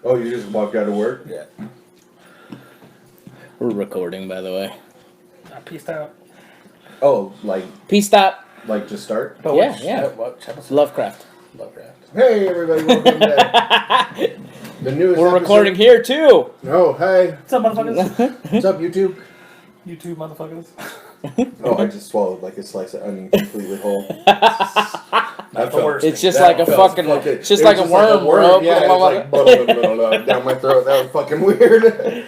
Oh, you just walked out of work? Yeah. We're recording, by the way. I peaced out. Oh, like Peace out. like to start? Oh, Yeah. What episode? Lovecraft. Lovecraft. Hey everybody, welcome to the newest We're episode. recording here too. Oh, hey. What's up, motherfuckers? What's up, YouTube? YouTube motherfuckers. Oh, I just swallowed like a slice of onion completely whole. Not the worst. It's just That like a felt fucking, fucking- it's just it like was a worm, bro. Yeah, it was like blah, blah, blah, blah, down my throat. That was fucking weird.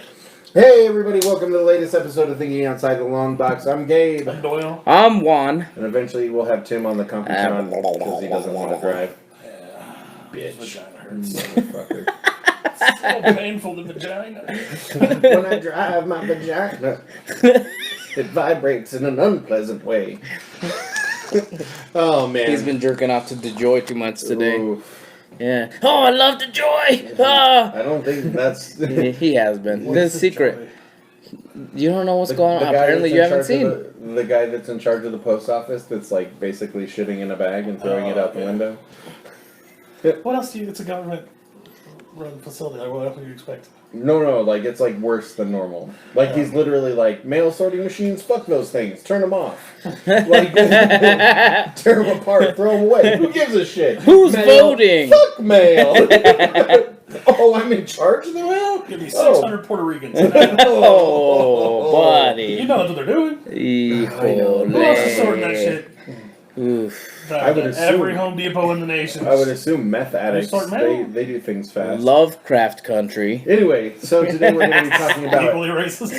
Hey everybody, welcome to the latest episode of Thinking Outside the Longbox. I'm Gabe. I'm Doyle. I'm Juan. And eventually we'll have Tim on the competition because he doesn't want to drive. Yeah. Bitch. Vagina hurts. Motherfucker. So painful, the vagina. When I drive my vagina, it vibrates in an unpleasant way. Oh man. He's been jerking off to the joy too much today. Oof. Yeah. Oh, I love the joy. Ah. I don't think that's He has been. This is secret. You don't know what's going on. guy Apparently, that's you in haven't charge seen. of the guy that's in charge of the post office that's like basically shitting in a bag and throwing it out the window. What else do you... It's a government-run facility. Like, what else would you expect? No, like it's like worse than normal. Like he's literally like, mail sorting machines, fuck those things, turn them off. Like, tear them apart, throw them away. Who gives a shit? Who's Mail, voting? Fuck mail. Oh, I'm in charge of the mail? Give me 600 Puerto Ricans. Oh, buddy. You know what they're doing. Híjole. Who else is sorting that shit? Oof. I would assume- Every Home Depot in the nation. I would assume meth addicts, sort mail? they do things fast. Lovecraft Country. Anyway, so today we're going to be talking about... Equally racist.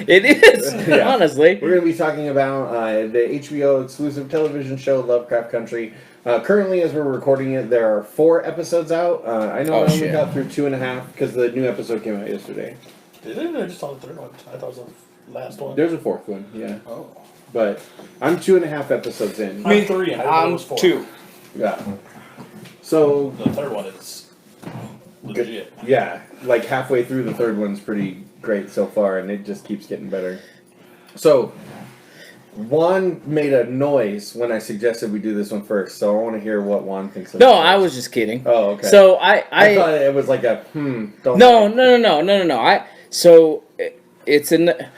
It is, Yeah. honestly. We're going to be talking about the HBO exclusive television show Lovecraft Country. Currently, as we're recording it, there are 4 episodes out. I know I only got through 2.5 because the new episode came out yesterday. Did it? I just saw the third one. I thought it was the last one. There's a 4th one, yeah. Oh. But I'm 2.5 episodes in. I'm 3 and I thought it was 4. 2. Yeah. So, The third one is legit. yeah, like halfway through the 3rd one's pretty great so far, and it just keeps getting better. So, Juan made a noise when I suggested we do this one first, so I want to hear what Juan thinks of it. No, I was just kidding. Oh, okay. So I thought it was like a don't No. lie. So it's in the.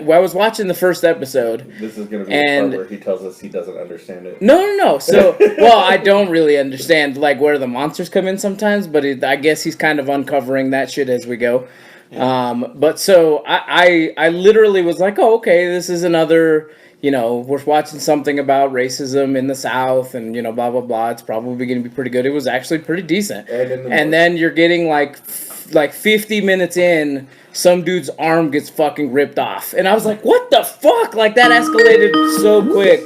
Well, I was watching the first episode. This is going to be the part where he tells us he doesn't understand it. No. So, well, I don't really understand like where the monsters come in sometimes, but I guess he's kind of uncovering that shit as we go. Yeah. But so I literally was like, oh, okay, this is another. We're watching something about racism in the South, and blah blah blah. It's probably going to be pretty good. It was actually pretty decent. And then you're getting like 50 minutes in, some dude's arm gets fucking ripped off, and I was like, what the fuck? Like that escalated so quick.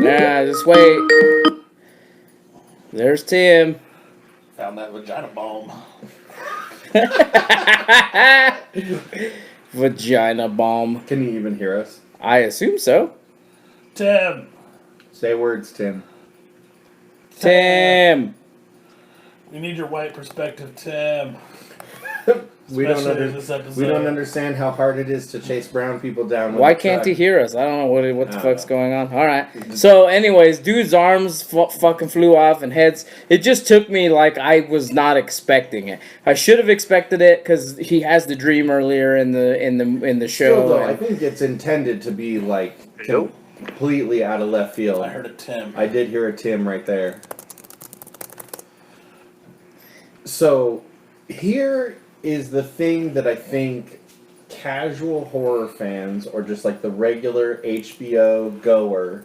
Yeah, just wait. There's Tim. Found that vagina bomb. Vagina bomb. Can you even hear us? I assume so. Tim. Say words, Tim. Tim. We need your white perspective, Tim. We don't Especially in this episode. We don't understand how hard it is to chase brown people down. Why can't he hear us? I don't know what the fuck's going on. All right. So, anyways, dude's arms fucking flew off and heads. It just took me like I was not expecting it. I should have expected it because he has the dream earlier in the show. Still, though, I think it's intended to be like completely out of left field. I heard a Tim. I did hear a Tim right there. So, here is the thing that I think casual horror fans or just like the regular HBO goer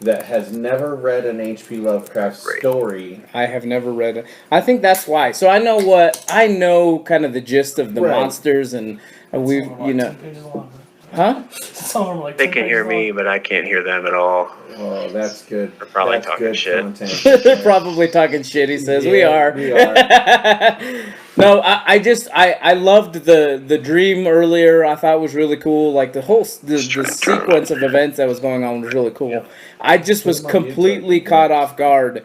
that has never read an H.P. Lovecraft story. I have never read it. I think that's why. So I know kind of the gist of the monsters, and we've 10 pages long. Huh? Some of them are like They 10 can hear pages me, long. but I can't hear them at all. Oh, that's good. They're probably That's talking good shit. content. Probably talking shit, he says. Yeah, we are. we are. No, I loved the dream earlier. I thought it was really cool. Like the whole the sequence of events that was going on was really cool. I just was completely caught off guard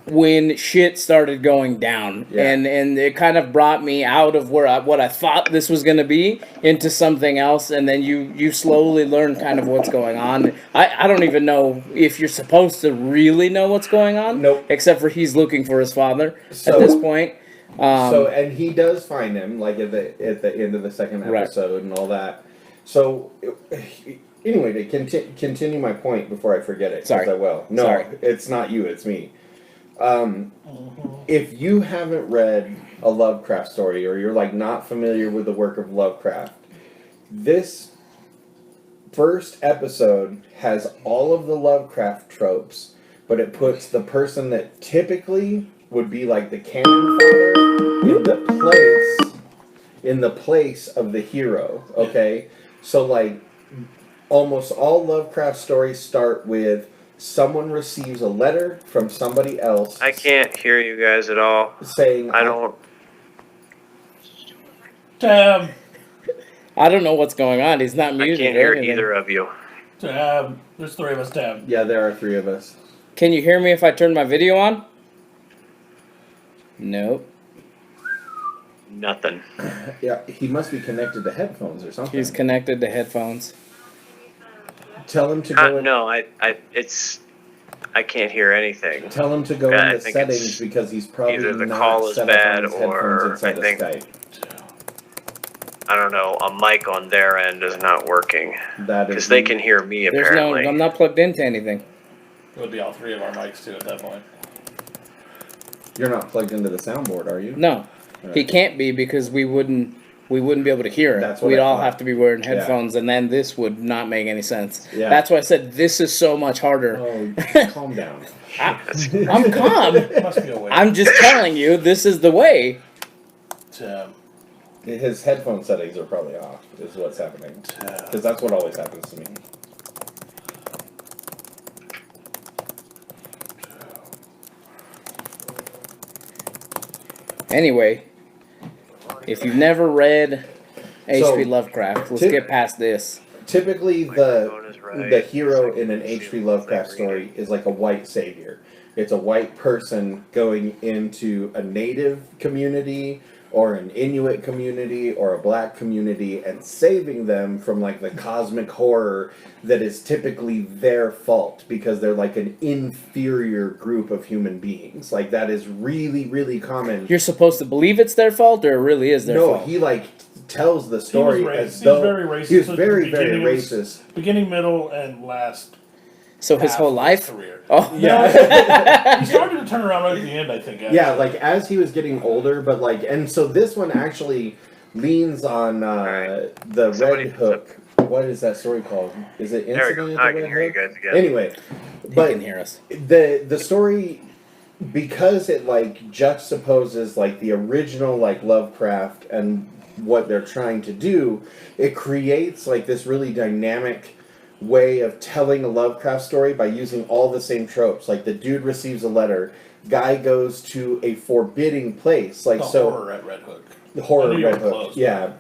when shit started going down, Yeah. and it kind of brought me out of what I thought this was going to be into something else, and then you slowly learn kind of what's going on. I don't even know if you're supposed to really know what's going on. Nope. Except for he's looking for his father So- at this point. And he does find him, like at the end of the second Right. episode and all that. So anyway, to continue my point before I forget it, Sorry. because I will. No, Sorry. it's not you, it's me. If you haven't read a Lovecraft story, or you're like not familiar with the work of Lovecraft, this first episode has all of the Lovecraft tropes, but it puts the person that typically would be like the cannon fodder in the place of the hero. Okay, so like almost all Lovecraft stories start with someone receives a letter from somebody else. I can't hear you guys at all. Saying I don't. Tab. I don't know what's going on. He's not I muted. can't or hear anything. either of you. Tab. There's three of us, Tab. Yeah, there are three of us. Can you hear me if I turn my video on? Nope. Nothing. Yeah, he must be connected to headphones or something. He's connected to headphones. Tell him to go. No, I can't hear anything. Tell him to go Yeah, I in the think settings it's because he's probably either the not call is set bad up on his or headphones inside I think- of Skype. I don't know. A mic on their end is not working That is because they can hear me There's apparently. no. I'm not plugged into anything. It would be all three of our mics too at that point. You're not plugged into the soundboard, are you? No, Right. he can't be because we wouldn't be able to hear it. That's what We'd I all thought. have to be wearing Yeah. headphones, and then this would not make any sense. Yeah. That's why I said this is so much harder. Oh, calm down. I'm calm. Must be a way. I'm just telling you, this is the way. Tab. His headphone settings are probably off, is what's happening. Tab. Because that's what always happens to me. Anyway, if you've never read H.P. So, Lovecraft, let's tip- get past this. Typically, Microphone is right. the hero in an Second, H.P. see Lovecraft if they story is like a white savior. It's a white person going into a native community or an Inuit community or a black community and saving them from like the cosmic horror that is typically their fault because they're like an inferior group of human beings. Like that is really, really common. You're supposed to believe it's their fault, or it really is their No, fault. he like tells the story racist. as He though was very racist he was at the very, very beginning. racist. Beginning, middle, and last. So his half whole of life. career. Oh Yeah. He started to turn around right at the end, I think. Actually. Yeah, like as he was getting older, but like, and so this one actually leans on the Somebody- Red Hook. What is that story called? Is it There we Incident go. at I the can Red hear you Hook? guys again. Anyway, he but can hear us. the story, because it like juxtaposes like the original like Lovecraft and what they're trying to do, it creates like this really dynamic way of telling a Lovecraft story by using all the same tropes. Like the dude receives a letter, guy goes to a forbidding place, like The so horror at Red Hook. the horror I knew you Red were Hook, close, yeah.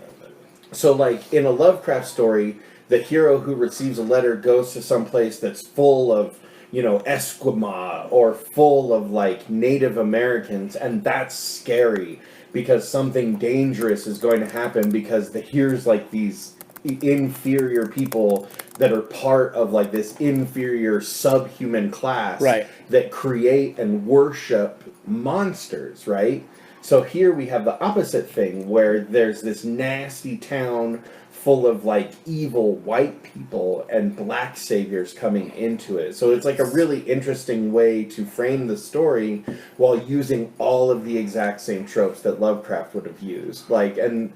So like in a Lovecraft story, the hero who receives a letter goes to some place that's full of, you know, Esquimaux or full of like Native Americans, and that's scary because something dangerous is going to happen because here's like these inferior people that are part of like this inferior subhuman class Right. that create and worship monsters, right? So here we have the opposite thing where there's this nasty town full of like evil white people and black saviors coming into it. So it's like a really interesting way to frame the story while using all of the exact same tropes that Lovecraft would have used. Like, and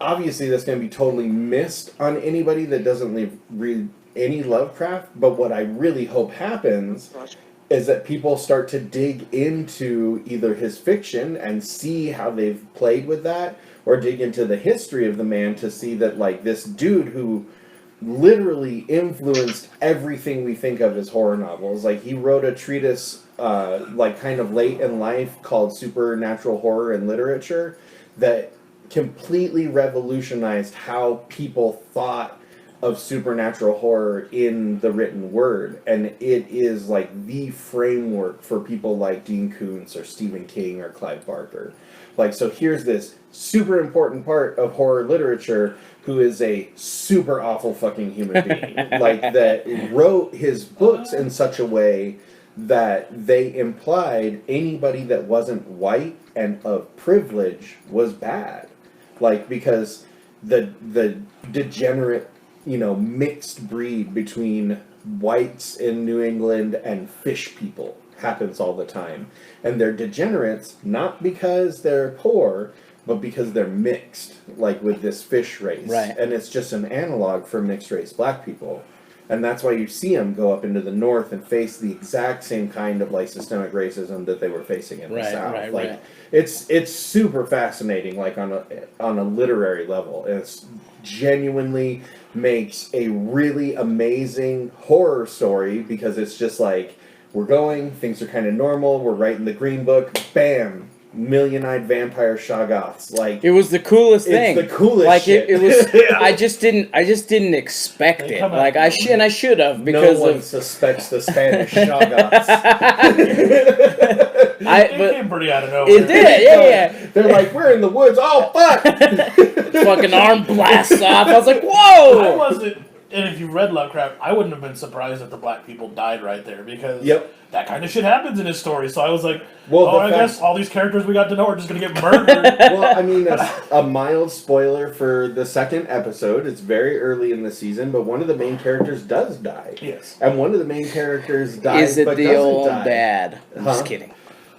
obviously that's going to be totally missed on anybody that doesn't read any Lovecraft, but what I really hope happens is that people start to dig into either his fiction and see how they've played with that, or dig into the history of the man to see that, like, this dude who literally influenced everything we think of as horror novels. Like, he wrote a treatise, like, kind of late in life called Supernatural Horror in Literature that completely revolutionized how people thought of supernatural horror in the written word, and it is like the framework for people like Dean Koontz or Stephen King or Clive Barker. Like, so here's this super important part of horror literature who is a super awful fucking human being, like, that wrote his books in such a way that they implied anybody that wasn't white and of privilege was bad. Like, because the degenerate, mixed breed between whites in New England and fish people happens all the time. And they're degenerates not because they're poor, but because they're mixed, like with this fish race. Right. And it's just an analog for mixed race black people. And that's why you see them go up into the north and face the exact same kind of like systemic racism that they were facing in the south. Like, it's super fascinating, like on a literary level. It's genuinely makes a really amazing horror story, because it's just like, things are kind of normal, we're writing the Green Book, bam, million-eyed vampire Shoggoths. Like, it was the coolest thing. It's the coolest like shit. It was. I just didn't expect it. Like, I should have, because no one suspects the Spanish Shoggoths. It came pretty out of nowhere. It did, yeah. They're like, we're in the woods. Oh fuck! Fucking arm blasts off. I was like, I whoa! wasn't, and if you read Lovecraft, I wouldn't have been surprised if the black people died right there, because that kind of shit happens in his story. So I was like, I guess all these characters we got to know are just going to get murdered. Well, I mean, a mild spoiler for the second episode. It's very early in the season, but one of the main characters does die. Yes. And one of the main characters dies, Is it but the doesn't old die. dad? I'm just kidding.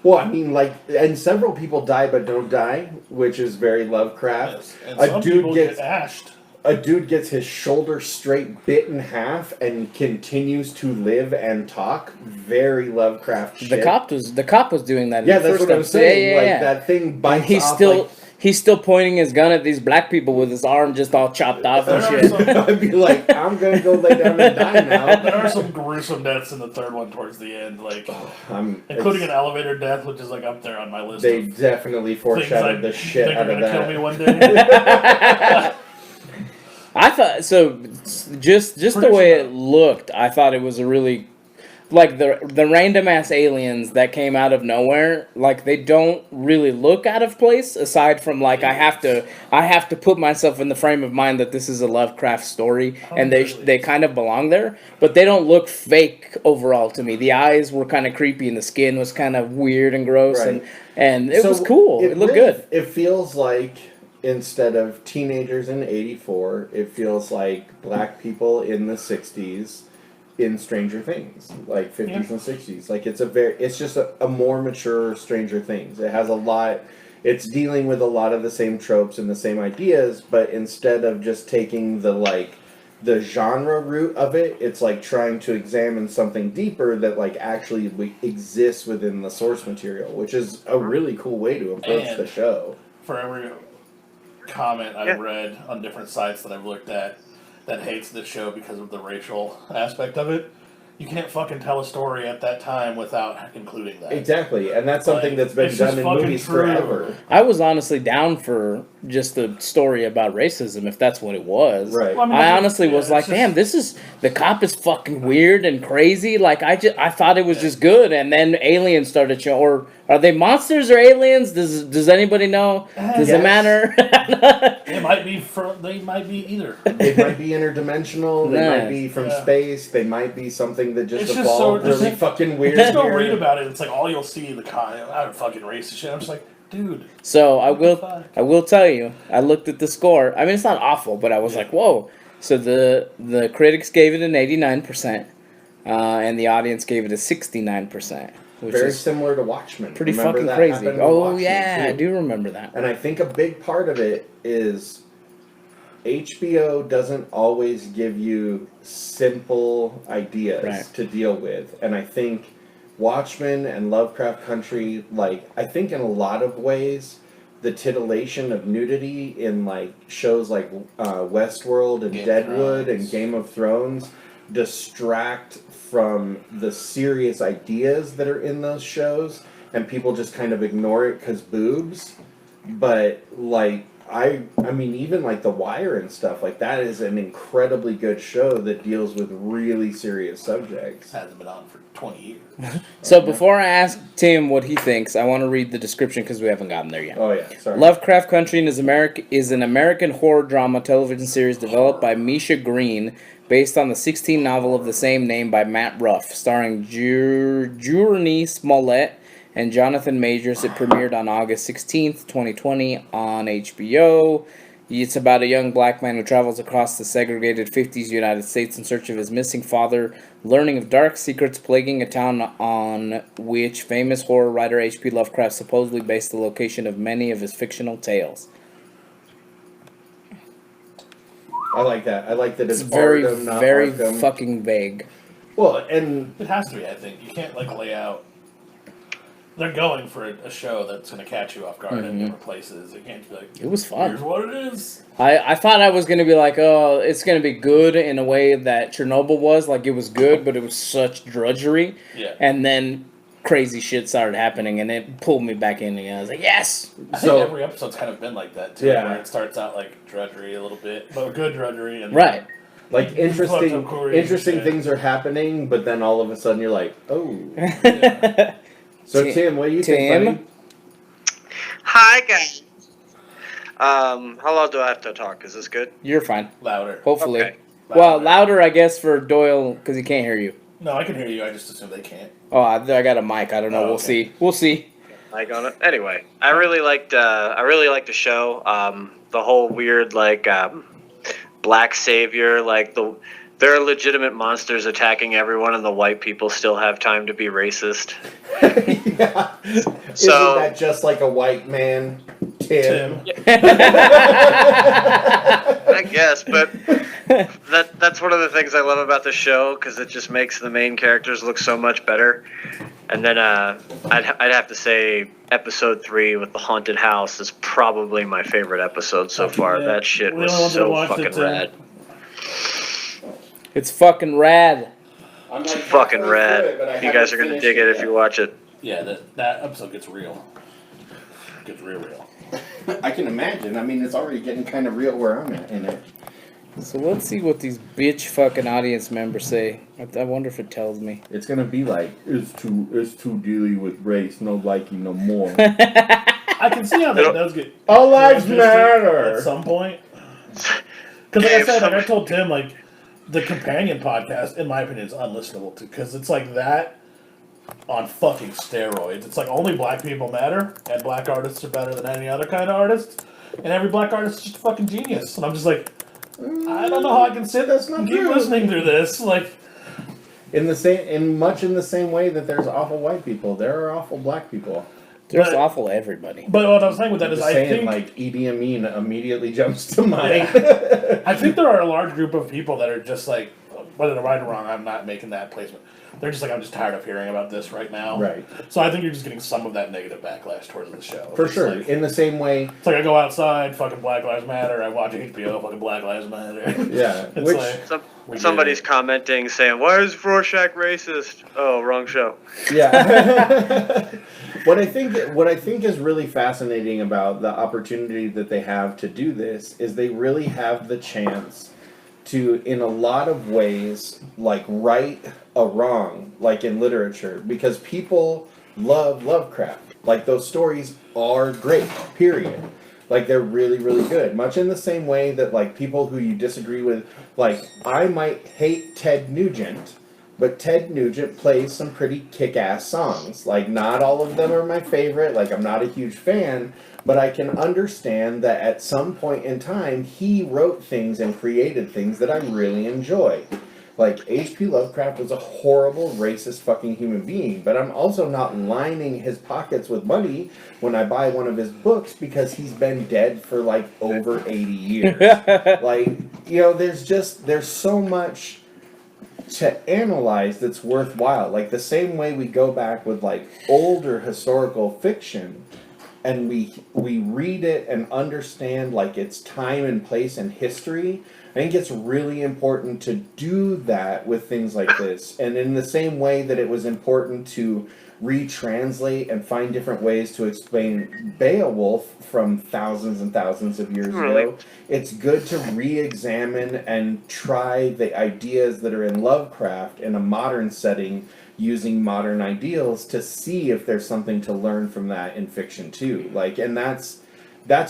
Well, I mean, like, and several people die but don't die, which is very Lovecraft. Yes. And some people get ashed. A dude gets his shoulder straight bit in half and continues to live and talk. Very Lovecraft shit. The cop was doing that. Yeah, in the that's first what I'm saying. Yeah. That thing bites he's off. still he's still pointing his gun at these black people with his arm just all chopped off and shit. I'd be like, I'm gonna go lay down and die now. There are some gruesome deaths in the third one towards the end, like including an elevator death, which is like up there on my list. They definitely foreshadowed the shit out of that. Kill me one day. I thought so. Just the way it looked, I thought it was a really, like, the random ass aliens that came out of nowhere. Like, they don't really look out of place. Aside from, like, I have to put myself in the frame of mind that this is a Lovecraft story, and they kind of belong there. But they don't look fake overall to me. The eyes were kind of creepy, and the skin was kind of weird and gross, and it was cool. It looked good. It feels like, instead of teenagers in '84, it feels like black people in the '60s in Stranger Things, like '50s and '60s. Like, it's just a more mature Stranger Things. It has a lot. It's dealing with a lot of the same tropes and the same ideas, but instead of just taking the genre route of it, it's like trying to examine something deeper that like actually exists within the source material, which is a really cool way to approach the show. For every comment I've read on different sites that I've looked at that hates this show because of the racial aspect of it, you can't fucking tell a story at that time without including that. Exactly, and that's something that's been done in movies forever. I was honestly down for just the story about racism, if that's what it was. Right. Well, I honestly was like, damn, the cop is fucking weird and crazy. Like, I thought it was just good, and then aliens started showing. Or are they monsters or aliens? Does anybody know? Does it matter? They might be either. They might be interdimensional. They might be from space. They might be something that just evolved really fucking weird. Just go read about it. It's like all you'll see I'm fucking racist shit. I'm just like, dude. So I will tell you, I looked at the score. I mean, it's not awful, but I was like, whoa. So the critics gave it an 89%, and the audience gave it a 69%. Which Very is similar to Watchmen. Pretty Remember fucking that crazy. Oh, Watchmen yeah, too? I do remember that. And I think a big part of it is HBO doesn't always give you simple ideas to deal with. And I think Watchmen and Lovecraft Country, like, I think in a lot of ways, the titillation of nudity in, like, shows like Westworld and Deadwood and Game of Thrones distract from the serious ideas that are in those shows, and people just kind of ignore it because boobs. But, like, I mean, even like The Wire and stuff, like that is an incredibly good show that deals with really serious subjects. Hasn't been on for 20 years. So before I ask Tim what he thinks, I want to read the description because we haven't gotten there yet. Oh yeah, sorry. Lovecraft Country is an American horror drama television series developed by Misha Green, based on the 16 novel of the same name by Matt Ruff, starring Journey Smollett and Jonathan Majors. It premiered on August 16th, 2020 on HBO. It's about a young black man who travels across the segregated 50s United States in search of his missing father, learning of dark secrets plaguing a town on which famous horror writer H.P. Lovecraft supposedly based the location of many of his fictional tales. I like that. I like that It's very, Arkham, not very Arkham. fucking vague. Well, and It has to be, I think. You can't, like, lay out... They're going for a show that's going to catch you off guard in different places. It can't be like, It was fun. here's what it is. I thought I was going to be like, oh, it's going to be good in a way that Chernobyl was. Like, it was good, but it was such drudgery. Yeah. And then crazy shit started happening, and it pulled me back in again. I was like, yes! I So- think every episode's kind of been like that, too. Yeah. Where it starts out like drudgery a little bit, but good drudgery. And Right. like interesting shit. things are happening, but then all of a sudden you're like, oh. Yeah. So Tim- Tim, what do you Tim? think, Hi, guys. How loud do I have to talk? Is this good? You're fine. Louder. Hopefully. Okay. Well, louder, I guess, for Doyle, because he can't hear you. No, I can hear you. I just assume they can't. Oh, I got a mic. I don't know. Oh, We'll okay. see. We'll see. I got it. Anyway, I really liked the show. The whole weird black savior, there are legitimate monsters attacking everyone, and the white people still have time to be racist. buddy? Yeah. So- Isn't that just like a white man, Tim? I guess, but that's one of the things I love about the show, because it just makes the main characters look so much better. And then I'd have to say episode 3 with the haunted house is probably my favorite episode so far. Yeah. That shit We was all wanted to so watch it, fucking too. rad. It's fucking rad. I'm It's like fucking halfway rad. through it, but I You guys haven't are gonna finished dig it if yet. you watch it. Yeah, that episode gets real. Gets real. I can imagine. I mean, it's already getting kind of real where I'm at in it. So let's see what these bitch fucking audience members say. I wonder if it tells me. It's gonna be like it's too dealing with race, no liking no more. I can see how that does get All lives realistic matter. at some point. Because like I said, like I told Tim, like the companion podcast, in my opinion, is unlistenable too. Because it's like that on fucking steroids. It's like only black people matter, and black artists are better than any other kind of artist, and every black artist is just a fucking genius. And I'm just like, I don't know how I can sit That's not and keep true. listening through this. Like, In much in the same way that there's awful white people, there are awful black people. There's But- awful everybody. but what I was saying with that is, Just I saying, think like Idi Amin immediately jumps to mind. I think there are a large group of people that are just like, whether they're right or wrong, I'm not making that placement. They're just like, I'm just tired of hearing about this right now. Right. So I think you're just getting some of that negative backlash towards the show. For It's sure. like- In the same way, it's like I go outside, fucking Black Lives Matter. I watch HBO, fucking Black Lives Matter. yeah. It's Which like, we Somebody's get commenting saying, "Why is Rorschach racist?" Oh, wrong show. yeah. What I think is really fascinating about the opportunity that they have to do this is they really have the chance to, in a lot of ways, like right a wrong, like in literature, because people love Lovecraft. Like those stories are great, period. Like they're really, really good. Much in the same way that like people who you disagree with, like I might hate Ted Nugent, but Ted Nugent plays some pretty kick-ass songs. Like not all of them are my favorite, like I'm not a huge fan, but I can understand that at some point in time he wrote things and created things that I really enjoy. Like, H.P. Lovecraft was a horrible, racist fucking human being, but I'm also not lining his pockets with money when I buy one of his books because he's been dead for, like, over 80 years. Like, you know, there's so much to analyze that's worthwhile. Like, the same way we go back with, like, older historical fiction, and we read it and understand, like, its time and place and history. I think it's really important to do that with things like this. And in the same way that it was important to retranslate and find different ways to explain Beowulf from thousands and thousands of years ago. It's good to re-examine and try the ideas that are in Lovecraft in a modern setting using modern ideals to see if there's something to learn from that in fiction too. Like, and that's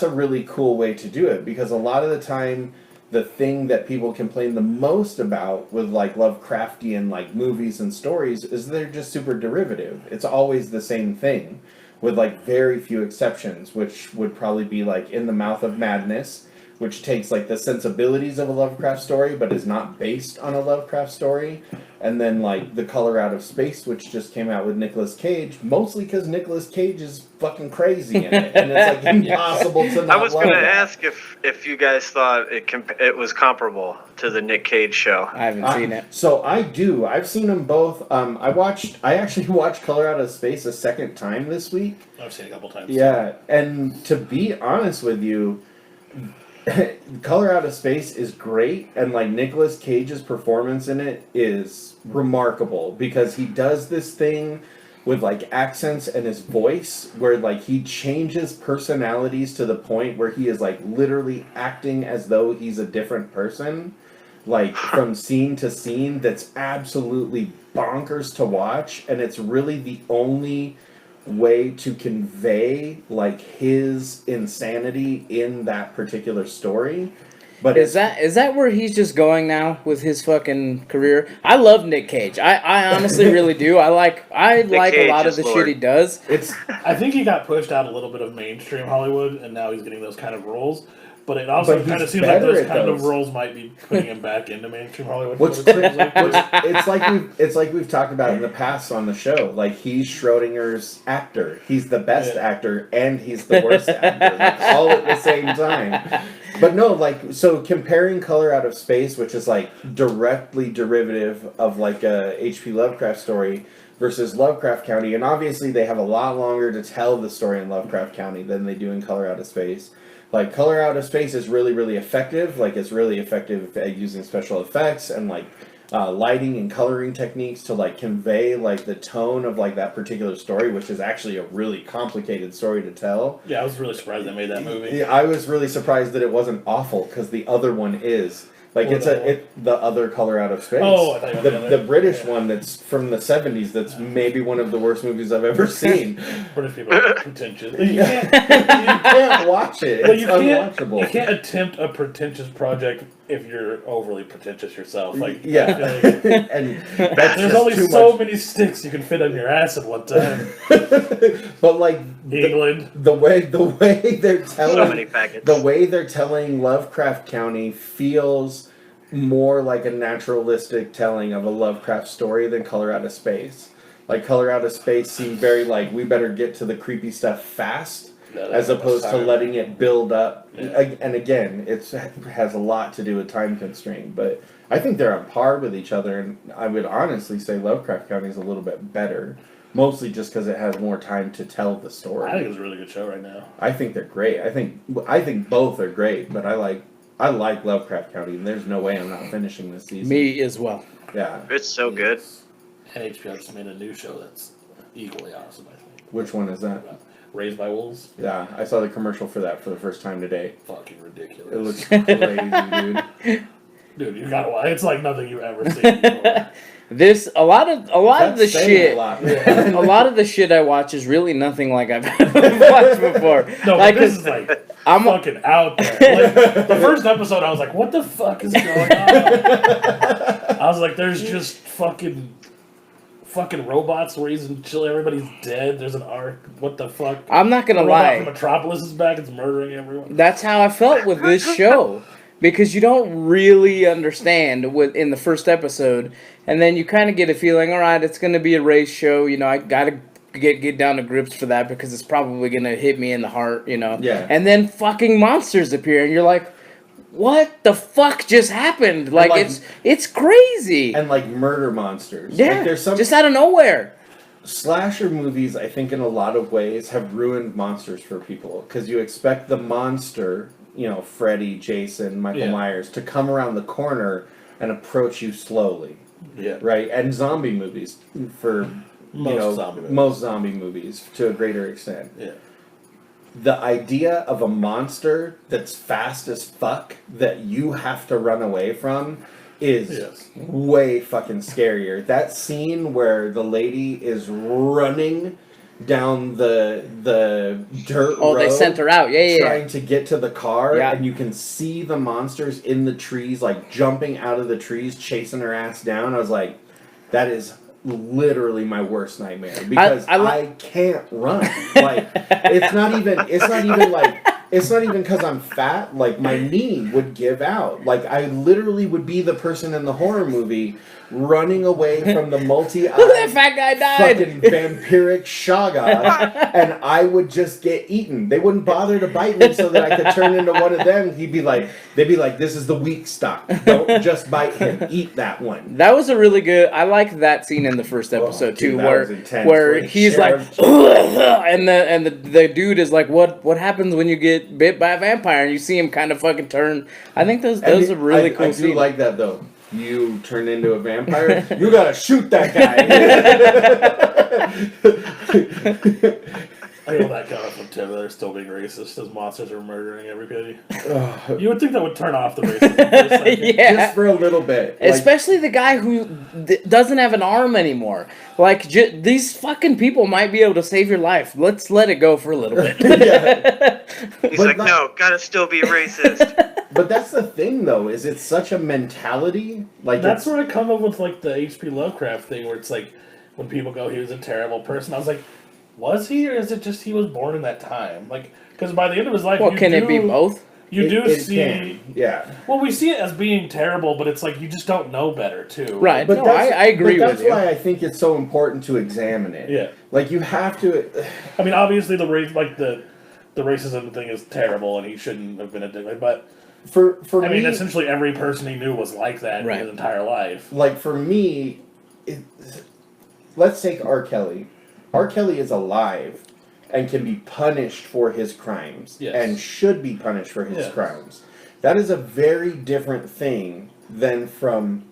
a really cool way to do it, because a lot of the time the thing that people complain the most about with like Lovecraftian like movies and stories is they're just super derivative. It's always the same thing with like very few exceptions, which would probably be like In the Mouth of Madness, which takes like the sensibilities of a Lovecraft story but is not based on a Lovecraft story. And then like The Color Out of Space, which just came out with Nicolas Cage, mostly because Nicolas Cage is fucking crazy in it, and it's like impossible to not I was love gonna that. ask if you guys thought it was comparable to the Nick Cage show. I haven't seen it. So I do. I've seen them both. I actually watched Color Out of Space a second time this week. I've seen it a couple times. Yeah, and to be honest with you, Color Out of Space is great, and like Nicolas Cage's performance in it is remarkable, because he does this thing with like accents and his voice where like he changes personalities to the point where he is like literally acting as though he's a different person, like from scene to scene. That's absolutely bonkers to watch, and it's really the only way to convey like his insanity in that particular story. But Is that where he's just going now with his fucking career? I love Nick Cage. I honestly really do. I like a Cage lot of is the Lord. shit he does. it's I think he got pushed out a little bit of mainstream Hollywood, and now he's getting those kind of roles. But it also But kind of he's seems like better those at kind of those. roles might be putting him back into mainstream Hollywood. What's it's like we've talked about in the past on the show. Like, he's Schrodinger's actor. He's the best actor and he's the worst actor. Like, all at the same time. But no, like, so comparing Color Out of Space, which is like directly derivative of like a H.P. Lovecraft story, versus Lovecraft County, and obviously they have a lot longer to tell the story in Lovecraft County than they do in Color Out of Space. Like, Color Out of Space is really, really effective. Like, it's really effective at using special effects and, like, lighting and coloring techniques to, like, convey, like, the tone of, like, that particular story, which is actually a really complicated story to tell. Yeah, I was really surprised they made that movie. Yeah, I was really surprised that it wasn't awful, because the other one is. Like, What the other Color Out of Space. Oh, I thought you meant the British one that's from the 70s, that's maybe one of the worst movies I've ever seen. British people are pretentious. You can't, You can't watch it. well, It's you can't, unwatchable. you can't attempt a pretentious project if you're overly pretentious yourself. Like, Yeah. I feel like And there's just only too so much. many sticks you can fit on your ass at one time. But like England. the way they're So telling many packets. the way they're telling Lovecraft County feels more like a naturalistic telling of a Lovecraft story than Color Out of Space. Like, Color Out of Space seemed very like, we better get to the creepy stuff fast, as opposed to letting it build up. Yeah. And again, it has a lot to do with time constraint, but I think they're on par with each other, and I would honestly say Lovecraft County is a little bit better, mostly just because it has more time to tell the story. I think it's a really good show right now. I think they're great. I think both are great, but I like Lovecraft County, and there's no way I'm not finishing this season. Me as well. Yeah. It's so good. And HBO just made a new show that's equally awesome, I think. Which one is that? Raised by Wolves. Yeah, I saw the commercial for that for the first time today. Fucking ridiculous. It looks crazy, dude. Dude, you gotta watch. It's like nothing you've ever seen before. A lot of the That's saying shit. a lot. A lot of the shit I watch is really nothing like I've watched before. No, Like, but this is like I'm fucking out there. Like, the first episode, I was like, "What the fuck is going on?" I was like, "There's just fucking robots raising chill. Everybody's dead. There's an arc. What the fuck?" I'm not gonna The robot lie. from Metropolis is back. It's murdering everyone. That's how I felt with this show, because you don't really understand in the first episode, and then you kind of get a feeling, all right, it's going to be a race show. You know, I gotta get down to grips for that because it's probably going to hit me in the heart. You know, Yeah. And then fucking monsters appear, and you're like, what the fuck just happened? Like, it's crazy. And like murder monsters. Yeah, Like, there's some just out of nowhere. slasher movies, I think, in a lot of ways have ruined monsters for people, because you expect the monster, you know, Freddy, Jason, Michael Myers, to come around the corner and approach you slowly. Yeah. Right? And zombie movies, for most zombie movies to a greater extent. Yeah. The idea of a monster that's fast as fuck that you have to run away from is way fucking scarier. That scene where the lady is running down the dirt road. They sent her out. Trying to get to the car, Yeah. and you can see the monsters in the trees, like jumping out of the trees, chasing her ass down. I was like, that is literally my worst nightmare because I can't run. Like it's not even because I'm fat. Like my knee would give out. Like I literally would be the person in the horror movie running away from the multi-eyed Look at that fat guy died. fucking vampiric Shoggoth, and I would just get eaten. They wouldn't bother to bite me so that I could turn into one of them. They'd be like, this is the weak stock. Don't just bite him. Eat that one. That was a really good. I liked that scene in the first episode too, where he's like, and the dude is like, what happens when you get bit by a vampire? And you see him kind of fucking turn. I think those are really cool. I do scene. like that though. You turn into a vampire, you gotta shoot that guy. I know that coming from Tim. They're still being racist. Those monsters are murdering everybody. You would think that would turn off the racism. Yeah, just for a little bit. Especially the guy who doesn't have an arm anymore. Like these fucking people might be able to save your life. Let's let it go for a little bit. He's like, no, gotta still be racist. But that's the thing, though, is it's such a mentality. Like that's where I come up with like the H.P. Lovecraft thing, where it's like when people go, he was a terrible person. I was like, was he, or is it just he was born in that time? Like, because by the end of his life, it be both? You see, yeah. Well, we see it as being terrible, but it's like you just don't know better, too. Right. But I agree with you. That's why I think it's so important to examine it. Yeah. Like you have to. I mean, obviously the racism thing is terrible, and he shouldn't have been a dick. But for I me, mean, essentially every person he knew was like that his entire life. Like for me, let's take R. Kelly. R. Kelly is alive and can be punished for his crimes and should be punished for his crimes. That is a very different thing than from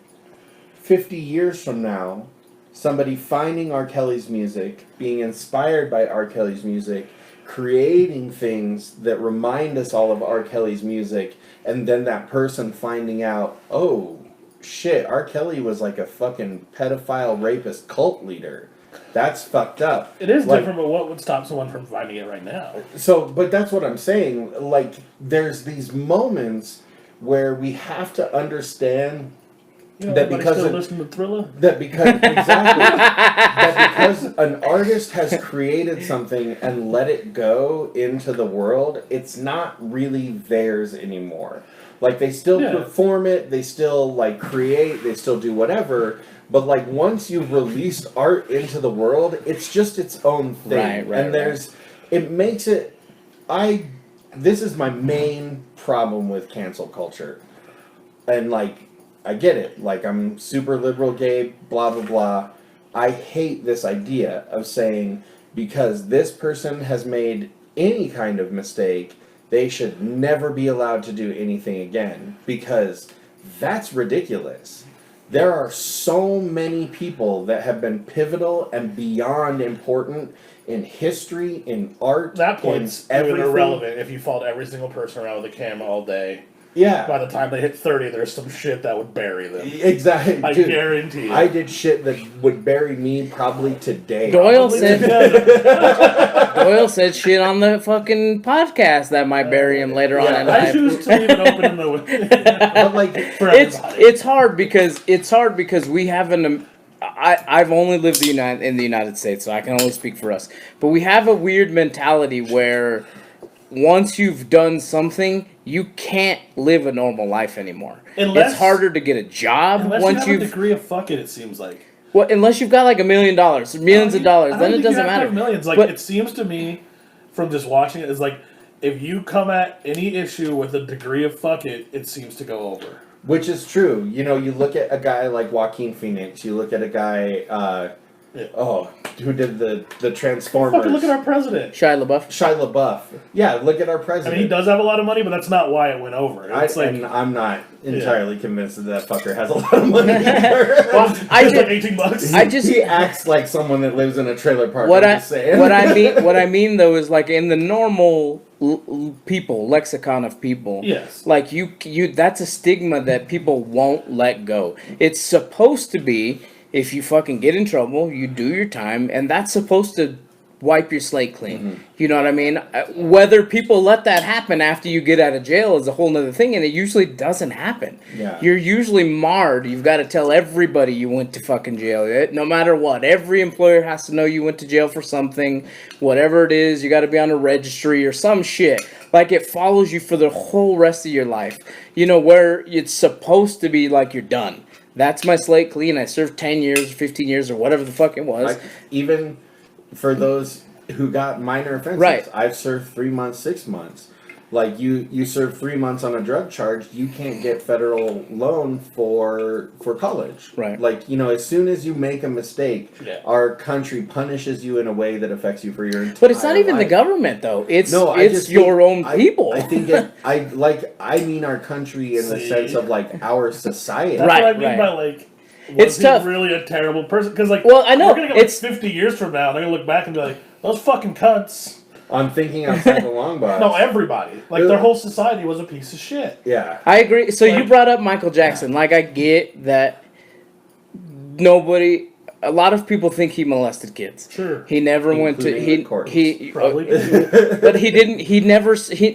50 years from now, somebody finding R. Kelly's music, being inspired by R. Kelly's music, creating things that remind us all of R. Kelly's music, and then that person finding out, oh, shit, R. Kelly was like a fucking pedophile, rapist, cult leader. That's fucked up. It is different, but what would stop someone from finding it right now? So, but that's what I'm saying. Like, there's these moments where we have to understand that because an artist has created something and let it go into the world, it's not really theirs anymore. Like, they still perform it, they still like create, they still do whatever. But like once you've released art into the world, it's just its own thing. It makes it. This is my main problem with cancel culture, and like I get it. Like I'm super liberal, gay, blah blah blah. I hate this idea of saying because this person has made any kind of mistake, they should never be allowed to do anything again because that's ridiculous. There are so many people that have been pivotal and beyond important in history, in art. That point's even irrelevant if you followed every single person around with a camera all day. Yeah. By the time they hit 30, there's some shit that would bury them. Exactly. I guarantee you. I did shit that would bury me probably today. Doyle said shit on the fucking podcast that might bury him later on in life. I choose to leave it open in the but like for everybody. It's hard because we have I've only lived in the United States, so I can only speak for us. But we have a weird mentality where once you've done something, you can't live a normal life anymore. It's harder to get a job once you have a degree of fuck it seems like. Well, unless you've got like $1 million, millions of dollars, then it doesn't matter. Millions. Like it seems to me, from just watching it, is like if you come at any issue with a degree of fuck it, it seems to go over. Which is true. You know, you look at a guy like Joaquin Phoenix. You look at a guy Yeah. Oh, who did the Transformers? Fucking look at our president. Shia LaBeouf. Shia LaBeouf. Yeah, look at our I president. mean, he does have a lot of money, but that's not why it went over. It's and I'm not entirely convinced that fucker has a lot of money either. Well, like $18. He acts like someone that lives in a trailer park. What I'm just saying. what I mean though is like in the normal people lexicon of people. Yes. Like you that's a stigma that people won't let go. It's supposed to be if you fucking get in trouble, you do your time, and that's supposed to wipe your slate clean. Mm-hmm. You know what I mean? Whether people let that happen after you get out of jail is a whole nother thing, and it usually doesn't happen. Yeah. You're usually marred. You've got to tell everybody you went to fucking jail. No matter what. Every employer has to know you went to jail for something. Whatever it is, you got to be on a registry or some shit. Like, it follows you for the whole rest of your life. You know, where it's supposed to be like you're done. That's my slate clean. I served 10 years, 15 years, or whatever the fuck it was. Like, even for those who got minor offenses, Right. I've served 3 months, 6 months. Like, you serve 3 months on a drug charge, you can't get federal loan for college. Right. Like, you know, as soon as you make a mistake, Yeah. our country punishes you in a way that affects you for your entire But it's not even life. the government, though. It's I it's just your think- own people. I think I mean our country in the See? sense of like our society. That's Right, what I mean right. by like. It's Was he tough. really a terrible person? Because like, Well, I know, we're gonna get like it's- 50 years from now, and they're gonna look back and be like, those fucking cunts. I'm thinking outside the long box. No, everybody. Like their whole society was a piece of shit. Yeah. I agree. So you Like- brought up Michael Jackson. Like, I get that a lot of people think he molested kids. Sure. He never went to, Including the courts. Probably. but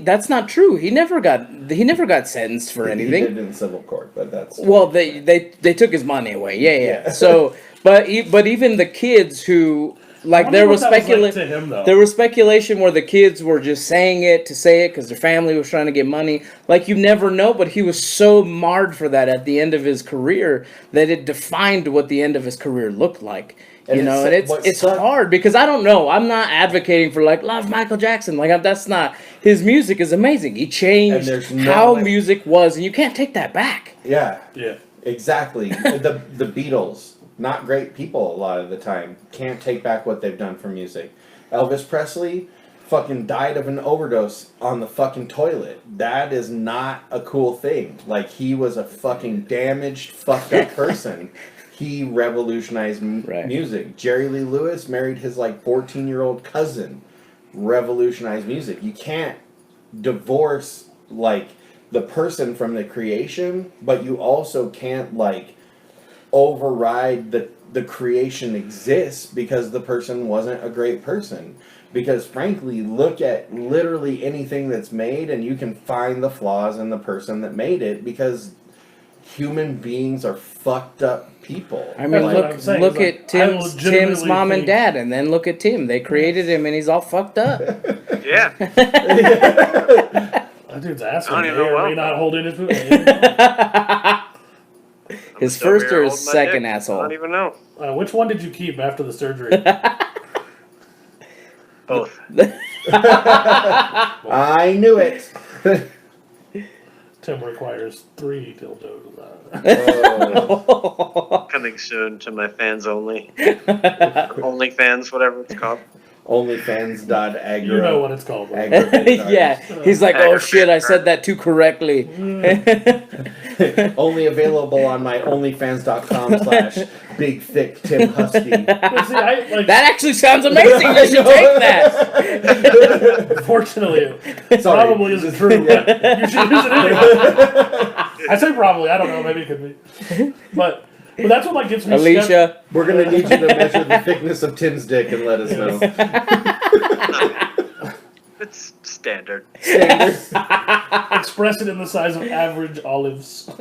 that's not true. He never got sentenced for He anything. did in civil court, but that's Well, they took his money away. Yeah. So, but even the kids who, like, there was to him though. there was speculation where the kids were just saying it to say it because their family was trying to get money. Like, you never know, but he was so marred for that at the end of his career that it defined what the end of his career looked like. And You know, it's- and it's what's- hard because I don't know. I'm not advocating for like love Michael Jackson. Like, that's not, his music is amazing. He And changed there's no how way- music was, and you can't take that back. yeah, Yeah. exactly. the Beatles, not great people a lot of the time, can't take back what they've done for music. Elvis Presley fucking died of an overdose on the fucking toilet. That is not a cool thing. Like, he was a fucking damaged, fucked up person. He revolutionized Right. music. Jerry Lee Lewis married his like 14-year-old cousin. Revolutionized music. You can't divorce like the person from the creation, but you also can't like override the creation exists because the person wasn't a great person. Because frankly, look at literally anything that's made and you can find the flaws in the person that made it because human beings are fucked up people. I mean, That's what I'm look saying, look is, at like, I Tim's legitimately mom and think- dad, and then look at Tim. They created him, and he's all fucked up. Yeah. That dude's asshole. I May don't even know or may what- not hold in his food. His Still first here or his holding my second dick. I asshole? don't even know. Which one did you keep after the surgery? Both. I knew it. Tim requires 3 dildos. Oh, Coming soon to my fans only. Only fans, whatever it's called. Onlyfans.aggro. You know what it's called. Right? Aggravate Yeah, he's like, oh shit, I said that too correctly. Only available on my onlyfans.com/big thick Tim Husky. But see, I, like, That actually sounds amazing. You should take that. Unfortunately, it Sorry. probably isn't true. But you should use it anyway. I say probably. I don't know. Maybe it could be. But that's what like gets me. Alicia, We're gonna need you to measure the thickness of Tim's dick and let us know. It's standard. Standard. Express it in the size of average olives. 8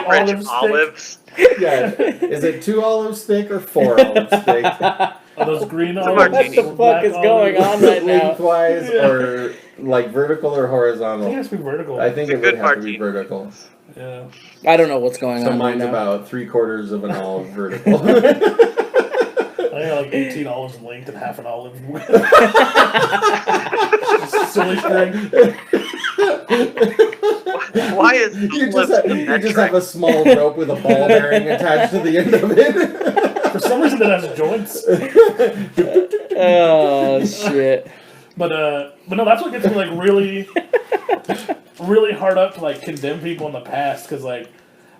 French olives. olives. Yeah. Is it 2 olives thick or 4 olives thick? Are those green a olives? martini. what the fuck is going on right now? Lengthwise Yeah. or like vertical or I think it horizontal? has to be vertical. I think It's it a would good have to be martini. vertical. Yeah. I don't know what's going So on right mine's now. about 3/4 of an olive vertical. I got like 18 olives in length and half an olive in width. Just silly string. Why is You just have a small rope with a ball bearing attached to the end of it. For some reason, it has joints. Oh shit! But no, that's what gets me like really, really hard up to like condemn people in the past because like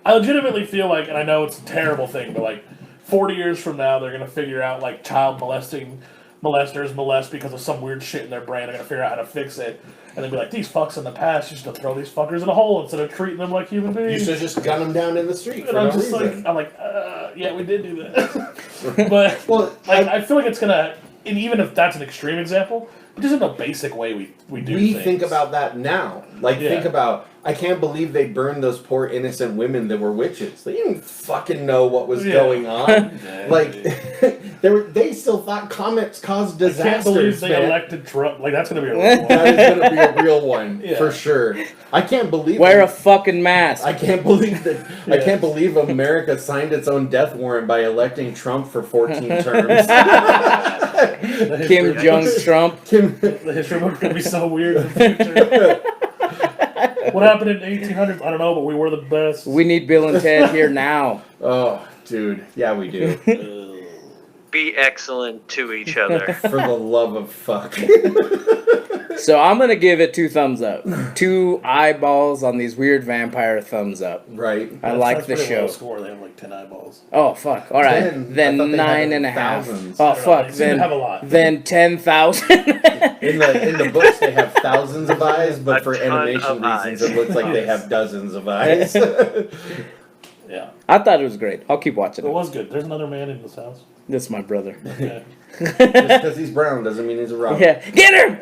I legitimately feel like, and I know it's a terrible thing, but like 40 years from now, they're gonna figure out like child molesters molest because of some weird shit in their brain. They're gonna figure out how to fix it. And they'd be like, these fucks in the past used to throw these fuckers in a hole instead of treating them like human beings. You should just gun them down in the street And for I'm no just reason. like, yeah, we did do that. But Well, like, I feel like it's gonna, and even if that's an extreme example, but there's no basic way we do we things. think about that now. Like, Yeah. think about, I can't believe they burned those poor innocent women that were witches. They didn't fucking know what was going on. Like, they still thought comets caused I can't believe disasters, they man. elected Trump. Like, that's gonna be a real one. That is going to be a real one, Yeah. for sure. I can't believe Wear a fucking mask. I can't believe that. I Yeah. can't believe America signed its own death warrant by electing Trump for 14 terms. Kim Jong's Trump. The history book's gonna be so weird in the future. What happened in the 1800s? I don't know, but we were the best. We need Bill and Ted here now. Oh, dude. Yeah, we do. Be excellent to each other. For the love of fuck. So I'm gonna give it 2 thumbs up. 2 eyeballs on these weird vampire thumbs up. Right. I like the Pretty show. low score. They have like 10 eyeballs. Oh fuck! All right, 10. I then thought they had 9.5. thousands. Oh I don't know, fuck! they seem to have a lot. Then 10,000. In the books, they have thousands of eyes, but A for ton animation of reasons, eyes. it looks like they have dozens of eyes. Yeah. I thought it was great. I'll keep watching It it. was good. There's another man in this house. This is my brother. Yeah. Just because he's brown doesn't mean he's a robber. Yeah, get her!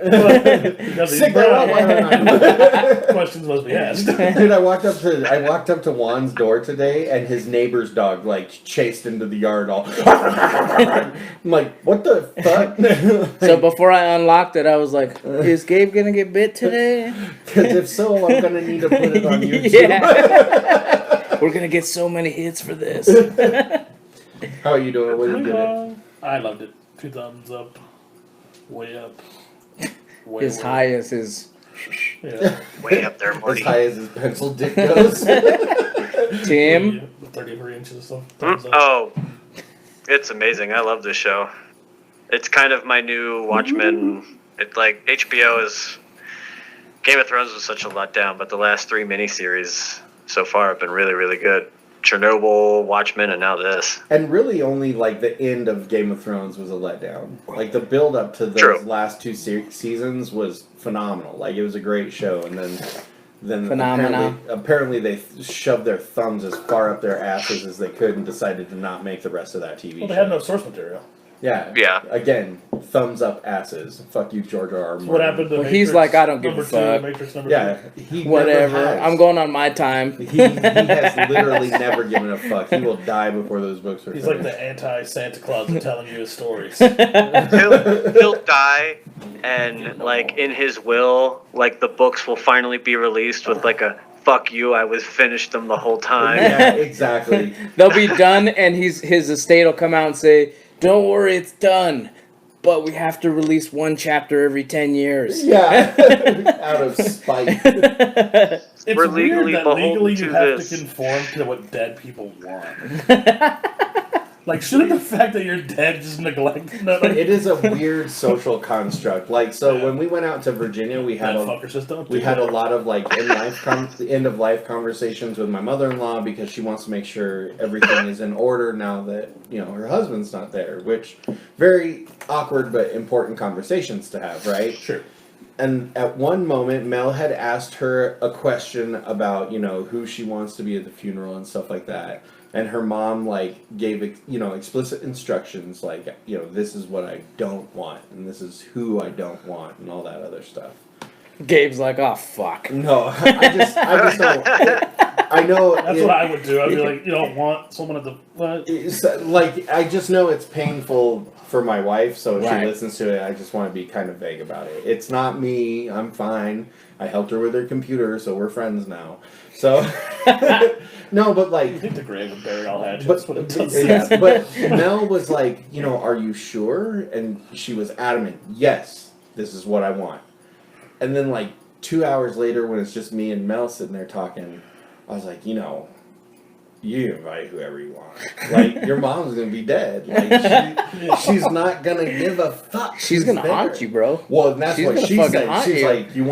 Because he's Sick that brown. Rottweiler. Questions must be asked. Dude, I walked up to Juan's door today, and his neighbor's dog like chased into the yard all. I'm like, what the fuck? So before I unlocked it, I was like, "Is Gabe gonna get bit today?" Because if so, I'm gonna need to put it on YouTube. Yeah. We're gonna get so many hits for this. How are you doing? What you doing? I loved it. 2 thumbs up. Way up. Way As high as his Yeah. Way up there, As Marty. high as his pencil dick goes. Tim. 33 inches or so. Thumbs up. Oh, it's amazing. I love this show. It's kind of my new Watchmen. It's like HBO is. Game of Thrones was such a letdown, but the last 3 miniseries so far have been really, really good. Chernobyl, Watchmen, and now this. And really, only like the end of Game of Thrones was a letdown. Like the build up to those True. last 2 seasons was phenomenal. Like it was a great show, and then Phenomena. apparently they shoved their thumbs as far up their asses as they could and decided to not make the rest of that TV Well, show. they had no source material. Yeah. Yeah. Again, thumbs up asses. Fuck you, George R. R. Martin. What happened to Well, Matrix he's like, I don't give a number fuck. 2, Matrix number Yeah. 2? He Whatever. never has. I'm going on my time. He has literally never given a fuck. He will die before those books are He's like finished. the anti-Santa Claus of telling you his stories. He'll die, and like in his will, like the books will finally be released with like a "fuck you, I was finished them the whole time." Yeah, exactly. They'll be done, and his estate will come out and say, "Don't worry, it's done, but we have to release 1 chapter every 10 years." Yeah, out of spite. It's We're weird legally that beholden legally to you have this. to conform to what dead people want. Like, shouldn't the fact that you're dead just neglect? No, like, It is a weird social construct. Like, so Yeah. when we went out to Virginia, we had dead a fuckers just don't. we do had a it. lot of like end of life conversations with my mother-in-law because she wants to make sure everything is in order now that her husband's not there. Which very awkward but important conversations to have, right? Sure. And at one moment, Mel had asked her a question about, who she wants to be at the funeral and stuff like that. And her mom, gave, explicit instructions, this is what I don't want, and this is who I don't want, and all that other stuff. Gabe's like, "Oh fuck." No, I just don't. I know. That's what I would do. I'd be like, you don't want someone at the. What? I just know it's painful for my wife, so if Right. she listens to it, I just want to be kind of vague about it. It's not me. I'm fine. I helped her with her computer, so we're friends now. So, no, but You think the grave would bury all hatchets? but That's what it does. yeah, but Mel was like, are you sure? And she was adamant. Yes, this is what I want. And then 2 hours later, when it's just me and Mel sitting there talking, I was like, you invite whoever you want. Like, your mom's gonna be dead. Like, she's not gonna give a fuck. She's gonna haunt you, bro. Well, and that's She's what gonna she fucking said. haunt She's you. like, you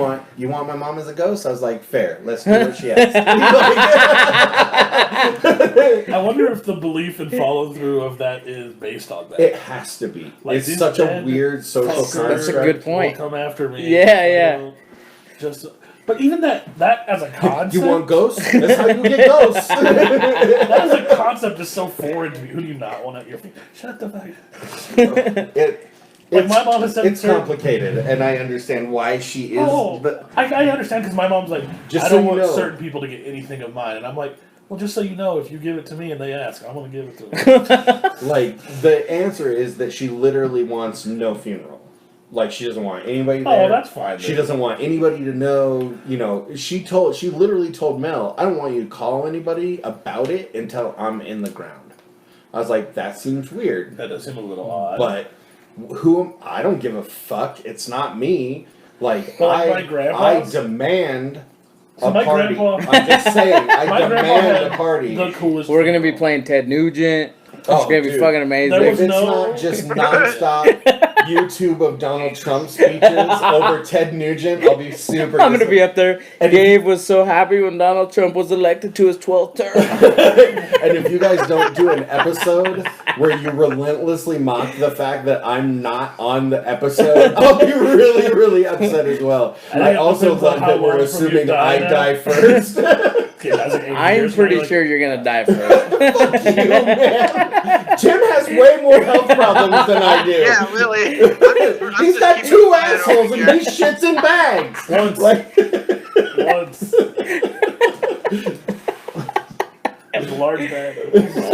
want my mom as a ghost? I was like, fair. Let's do what she asked. I wonder if the belief and follow through of that is based on that. It has to be. Like, it's these such a dead weird social fuckers That's a construct. good point. Will come after me. Yeah. Just, but even that as a concept. You want ghosts? That's how you get ghosts. that as a concept is so foreign to me. Who do you not want at your feet? Shut the fuck. It's, my mom has said it's complicated, and I understand why she is. But I understand because my mom's like, Just I so don't you want know. certain people to get anything of mine, and I'm like, well, just so you know, if you give it to me and they ask, I'm gonna give it to them. like the answer is that she literally wants no funeral. Like she doesn't want anybody there. Oh, that's fine. She then. doesn't want anybody to know. She literally told Mel, I don't want you to call anybody about it until I'm in the ground. I was like, that seems weird. That does seem a little odd. But I don't give a fuck. It's not me. Like, But like my I grandpa's- demand So a my party. grandpa- I'm just saying, I My grandpa demand had a party. the coolest. We're gonna be funeral. playing Ted Nugent. It's Oh, gonna be dude. fucking amazing. There If was it's no- not just nonstop YouTube of Donald Trump speeches over Ted Nugent, I'll be super. I'm gonna be up there. And Gabe was so happy when Donald Trump was elected to his 12th term. And if you guys don't do an episode where you relentlessly mock the fact that I'm not on the episode, I'll be really, really upset as well. And I it also depends on love how that we're long from you assuming die I now. die first. Okay, that's like 80 I'm years pretty from now, sure you're gonna die first. Fuck you, man. Jim has way more health problems than I do. Yeah, really. I'm He's just got keeping two quiet over assholes and here. he shits in bags. Once. Like, Once. With a large bag.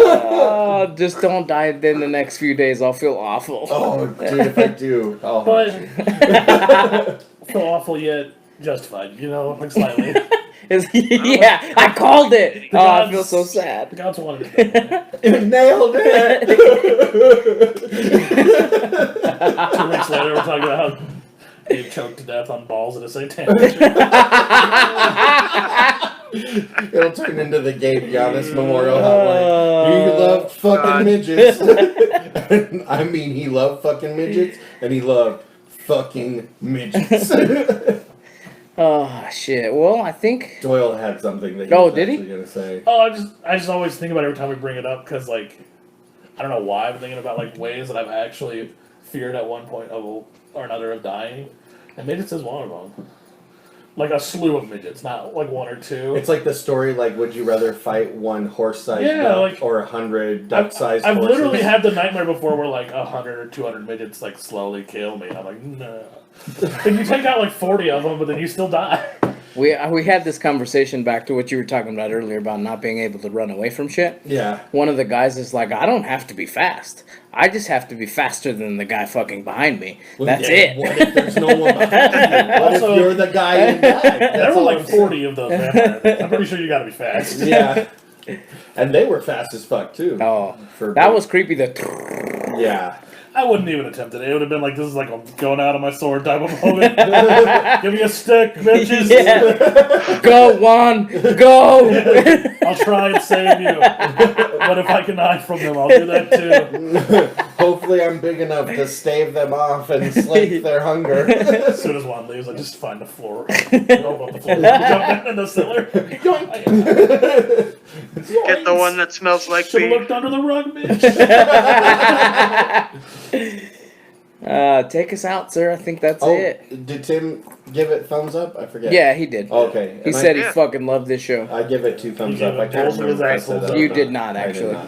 Oh, just don't die in the next few days. I'll feel awful. oh, dude, if I do, oh, But so awful yet justified, like slightly. Yeah, I called it. The Oh, I gods- feel so The sad. gods wanted it. nailed it. 2 weeks later, we're talking about how Gabe choked to death on balls at a satanic. It'll turn into the Gabe Giannis Memorial Hotline. He loved fucking midgets. I mean, he loved fucking midgets, and he loved fucking midgets. Oh shit. Well, I think. Doyle had something that he Oh, was did he? actually gonna say. Oh, I just always think about it every time we bring it up because I don't know why I'm thinking about ways that I've actually feared at one point or another of dying, and midgets is one of them. Like a slew of midgets, not like one or two. It's like the story, would you rather fight one horse-sized Yeah, duck or 100 duck-sized I've horses? literally had the nightmare before where 100 or 200 midgets slowly kill me. I'm like, no. Then you take out 40 of them, but then you still die. We had this conversation back to what you were talking about earlier about not being able to run away from shit. Yeah. One of the guys is like, I don't have to be fast. I just have to be faster than the guy fucking behind me. That's it. What if there's no one behind you? What Also- if you're the guy in back? There That's were all I'm 40 of those vampires. I'm pretty sure you gotta be fast. saying. Yeah. And they were fast as fuck, too. Oh, For that was creepy. Yeah. I wouldn't even attempt it. It would have been this is I'm going out on my sword type of moment. Give me a stick, bitches. Yeah. Go, Juan. Go. I'll try and save you. But if I can hide from them, I'll do that too. Hopefully I'm big enough to stave them off and slake their hunger. As soon as one leaves, I just find the floor. Go up the floor. Jump in the cellar. Get the one that smells like Should have beef. looked under the rug, bitch. Take us out, sir. I think that's Oh, it. did Tim give it thumbs up? I forget. Yeah, he did. Okay. He And said he Yeah. fucking loved this show. I give it 2 thumbs You up. gave I it can't both of remember his if I said assholes that. You or did not, I did actually. not.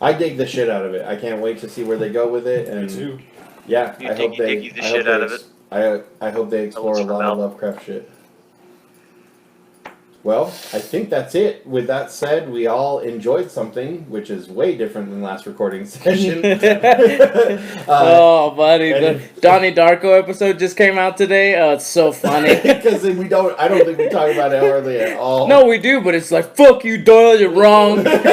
I dig the shit out of it. I can't wait to see where they go with it. And too. yeah, You I hope they. diggy the I hope shit they out of it. I hope they explore a That was lot of from Mel. Lovecraft shit. Well, I think that's it. With that said, we all enjoyed something, which is way different than last recording session. Oh, buddy, the and- Donnie Darko episode just came out today. Oh, it's so funny. Because I don't think we talk about it hardly at all. No, we do, but it's like, fuck you, Doyle, you're wrong. That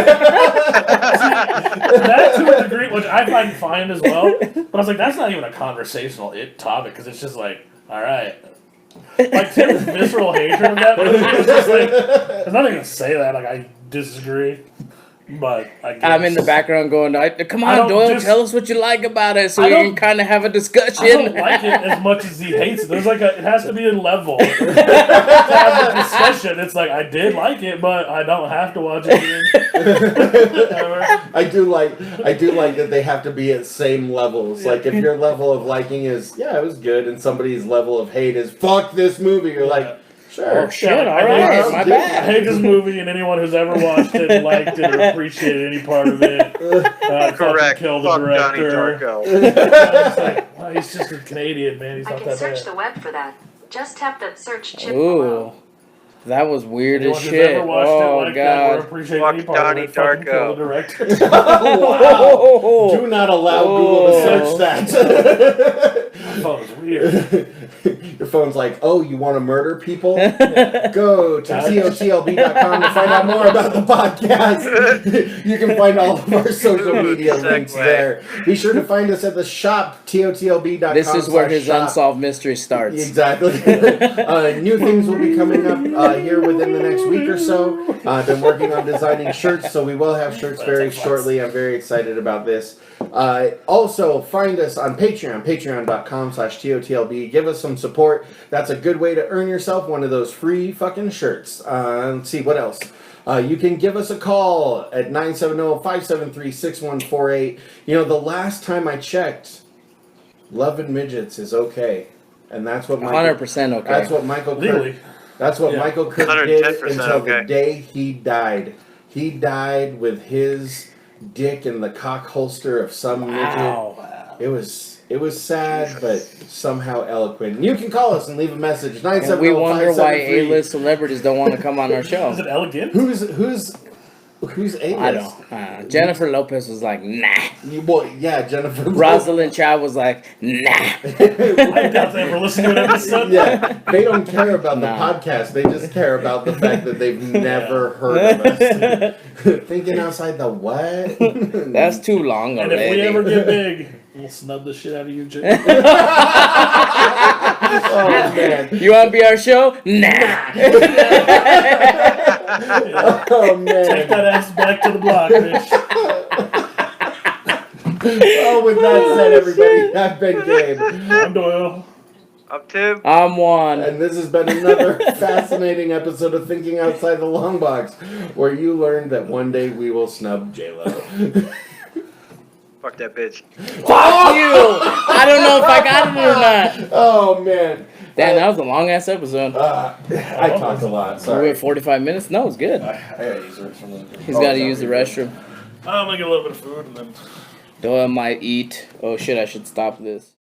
to a degree, which I find fine as well. But I was like, that's not even a conversational topic because it's just all right, Like Tim's visceral hatred of that movie is just like, I'm not even gonna say that. Like I disagree, but I guess. I'm in the background going, come I on, don't Doyle, just- tell us what you like about it so I we don't- can kind of have a discussion. I don't like it as much as he hates it. There's like it has to be a level to have a discussion. It's like I did like it, but I don't have to watch it again. I do like that they have to be at same levels. Like if your level of liking is it was good, and somebody's level of hate is fuck this movie, you're like, sure. Oh, shit, Yeah, all I hate right, this- my I bad. hate this movie, and anyone who's ever watched it, liked it, or appreciated any part of it. Correct. Kill the Fuck Donnie director. Darko. It's like, well, he's just a Canadian, man. He's I not can that search bad. the web for that. Just tap that search chip below. Ooh, that was weird Anyone as who's shit. ever watched Oh, it like that or God. appreciate Fuck any part Donnie of it, fucking kill Darko. the director. Oh, Do not allow Google to search that. My phone was weird. Your phone's like, oh, you want to murder people? Go to TOTLB.com to find out more about the podcast. You can find all of our social media links Segue. there. Be sure to find us at the shop, TOTLB.com. This is where his /shop. unsolved mystery starts. Exactly. New things will be coming up here within the next week or so. I've been working on designing shirts, so we will have shirts very shortly. I'm very excited about this. Also, find us on Patreon, patreon.com/TOTLB. Give us some support. That's a good way to earn yourself one of those free fucking shirts. Let's see, what else? You can give us a call at 970-573-6148. You know, the last time I checked, Love and Midgets is okay. And that's what Michael, 100% okay. That's what Michael Legally. Kirk, that's what Yeah. Michael Kirk did 110% until the okay. day he died. He died with his dick in the cock holster of some midget. Wow. It was sad, but somehow eloquent. You can call us and leave a message. And we wonder why 970-573. A-list celebrities don't want to come on our Is show. it elegant? Who's A-list? I don't. Jennifer Lopez was like, nah. Well, yeah, Jennifer. Rosalind Chow was like, nah. I doubt they ever listened to an episode. Yeah, they don't care about the No. podcast. They just care about the fact that they've never heard of us. Thinking outside the what? That's too long And already. if we ever get big, we'll snub the shit out of you, Jay. Oh man. You want to be our show? Nah. Oh man. Take that ass back to the block, bitch. Oh, with that said, everybody, I've been Gabe, I'm Doyle. Up Tim. I'm one. and this has been another fascinating episode of Thinking Outside the Longbox, where you learned that one day we will snub J-Lo. Fuck that bitch. Fuck you! I don't know if I got it or not. Oh man. Damn, that was a long ass episode. I talked a lot. We Sorry. went 45 minutes. No, it's good. I gotta use it from the. He's got to use the restroom. I'm gonna get a little bit of food and then. Doyle might eat. Oh shit! I should stop this.